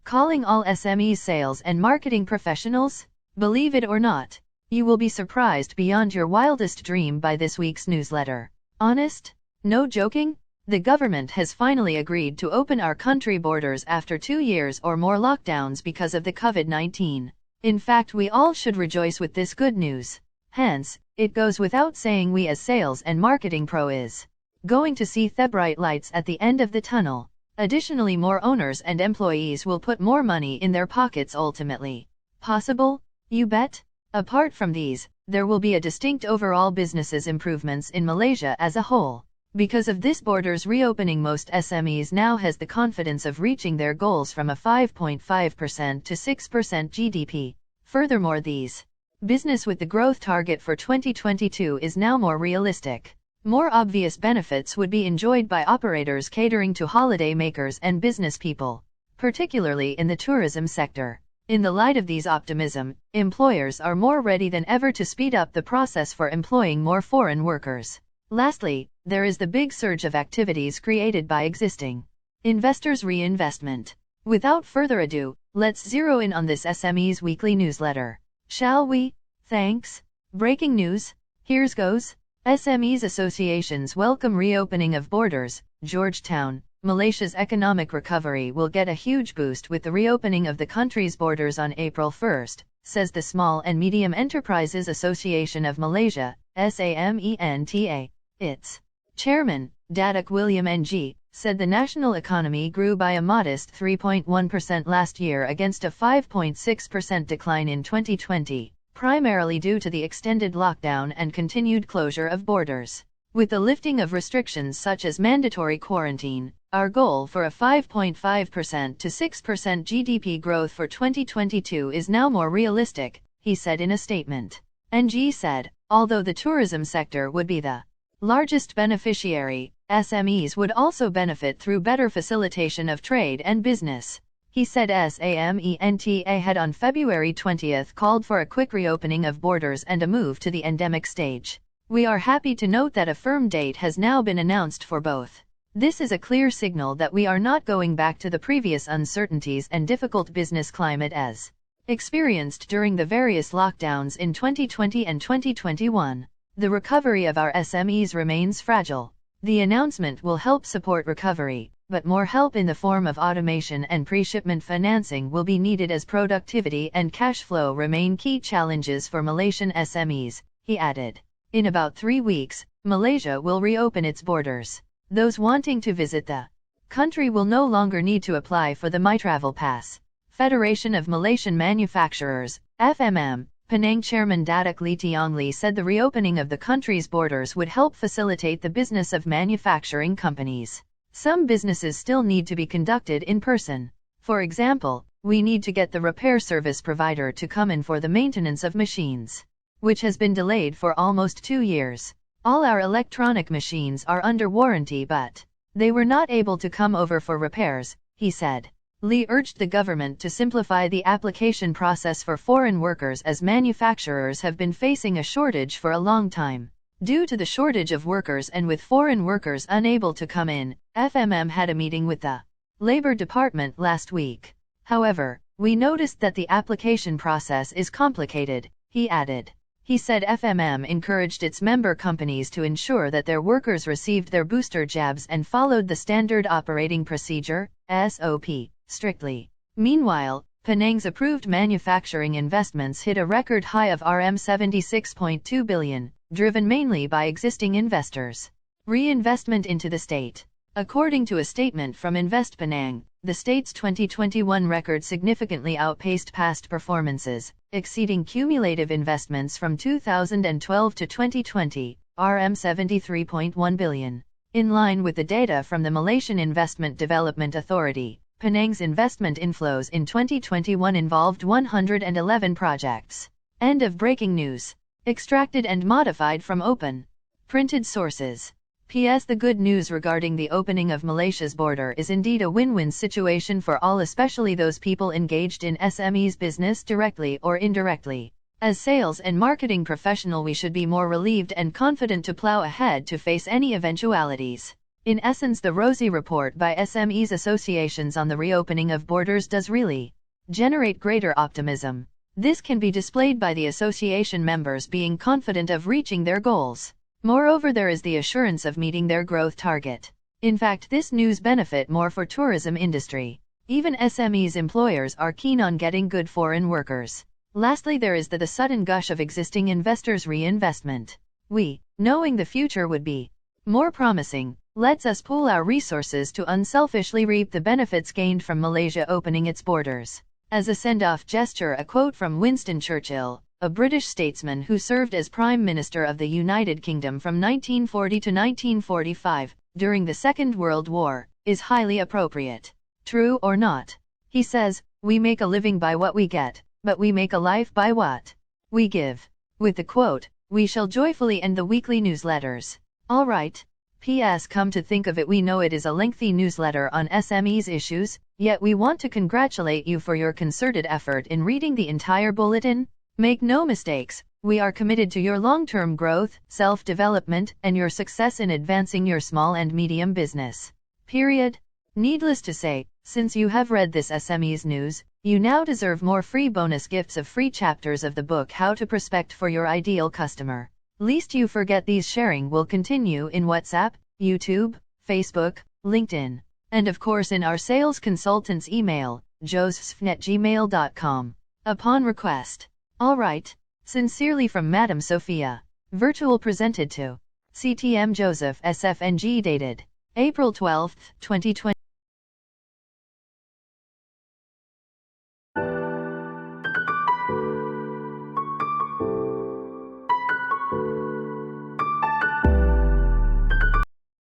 calling all SMEs sales and marketing professionals? Believe it or not, you will be surprised beyond your wildest dream by this week's newsletter. Honest? No joking? The government has finally agreed to open our country borders after 2 years or more lockdowns because of the COVID-19. In fact, we all should rejoice with this good news. Hence, it goes without saying we as sales and marketing pro is going to see the bright lights at the end of the tunnel. Additionally, more owners and employees will put more money in their pockets ultimately. Possible? You bet. Apart from these, there will be a distinct overall businesses improvements in Malaysia as a whole. Because of this borders reopening, most SMEs now has the confidence of reaching their goals from a 5.5% to 6% GDP. Furthermore, these business with the growth target for 2022 is now more realistic. More obvious benefits would be enjoyed by operators catering to holiday makers and business people, particularly in the tourism sector. In the light of these optimism, employers are more ready than ever to speed up the process for employing more foreign workers. Lastly, there is the big surge of activities created by existing investors' reinvestment. Without further ado, let's zero in on this SMEs weekly newsletter, shall we? Thanks. Breaking news. Here's goes. SMEs associations welcome reopening of borders. Georgetown, Malaysia's economic recovery will get a huge boost with the reopening of the country's borders on April 1st, says the Small and Medium Enterprises Association of Malaysia, SAMENTA. Its chairman, Datuk William Ng, said the national economy grew by a modest 3.1% last year against a 5.6% decline in 2020. Primarily due to the extended lockdown and continued closure of borders. With the lifting of restrictions such as mandatory quarantine, our goal for a 5.5% to 6% GDP growth for 2022 is now more realistic, he said in a statement. Ng said, although the tourism sector would be the largest beneficiary, SMEs would also benefit through better facilitation of trade and business. He said SAMENTA had on February 20 called for a quick reopening of borders and a move to the endemic stage. We are happy to note that a firm date has now been announced for both. This is a clear signal that we are not going back to the previous uncertainties and difficult business climate as experienced during the various lockdowns in 2020 and 2021. The recovery of our SMEs remains fragile. The announcement will help support recovery, but more help in the form of automation and pre-shipment financing will be needed as productivity and cash flow remain key challenges for Malaysian SMEs, he added. In about 3 weeks, Malaysia will reopen its borders. Those wanting to visit the country will no longer need to apply for the MyTravel Pass. Federation of Malaysian Manufacturers, FMM, Penang Chairman Datuk Lee Tiong Lee said the reopening of the country's borders would help facilitate the business of manufacturing companies. Some businesses still need to be conducted in person. For example, we need to get the repair service provider to come in for the maintenance of machines, which has been delayed for almost 2 years. All our electronic machines are under warranty, but they were not able to come over for repairs, he said. Lee urged the government to simplify the application process for foreign workers as manufacturers have been facing a shortage for a long time. Due to the shortage of workers and with foreign workers unable to come in, FMM had a meeting with the Labor Department last week. However, we noticed that the application process is complicated, he added. He said FMM encouraged its member companies to ensure that their workers received their booster jabs and followed the Standard Operating Procedure, SOP, strictly. Meanwhile, Penang's approved manufacturing investments hit a record high of RM76.2 billion, driven mainly by existing investors' reinvestment into the state. According to a statement from Invest Penang, the state's 2021 record significantly outpaced past performances, exceeding cumulative investments from 2012 to 2020, RM73.1 billion. In line with the data from the Malaysian Investment Development Authority, Penang's investment inflows in 2021 involved 111 projects. End of breaking news. Extracted and modified from open printed sources. P.S. The good news regarding the opening of Malaysia's border is indeed a win-win situation for all, especially those people engaged in SMEs business directly or indirectly. As sales and marketing professional, we should be more relieved and confident to plow ahead to face any eventualities. In essence, the rosy report by SMEs associations on the reopening of borders does really generate greater optimism. This can be displayed by the association members being confident of reaching their goals. Moreover, there is the assurance of meeting their growth target. In fact, this news benefit more for tourism industry. Even SMEs employers are keen on getting good foreign workers. Lastly, there is the sudden gush of existing investors' reinvestment. We, knowing the future would be more promising, lets us pool our resources to unselfishly reap the benefits gained from Malaysia opening its borders. As a send-off gesture, a quote from Winston Churchill, a British statesman who served as Prime Minister of the United Kingdom from 1940 to 1945, during the Second World War, is highly appropriate. True or not? He says, "We make a living by what we get, but we make a life by what we give." With the quote, we shall joyfully end the weekly newsletters. Alright. P.S. Come to think of it, we know it is a lengthy newsletter on SMEs issues, yet we want to congratulate you for your concerted effort in reading the entire bulletin. Make no mistakes, we are committed to your long-term growth, self-development, and your success in advancing your small and medium business. Period. Needless to say, since you have read this SMEs news, you now deserve more free bonus gifts of free chapters of the book How to Prospect for Your Ideal Customer. Lest you forget, these sharing will continue in WhatsApp, YouTube, Facebook, LinkedIn, and of course in our sales consultant's email, josephsfn@gmail.com, upon request. Alright. Sincerely from Madam Sophia. Virtual presented to CTM Joseph SFNG, dated April 12, 2020.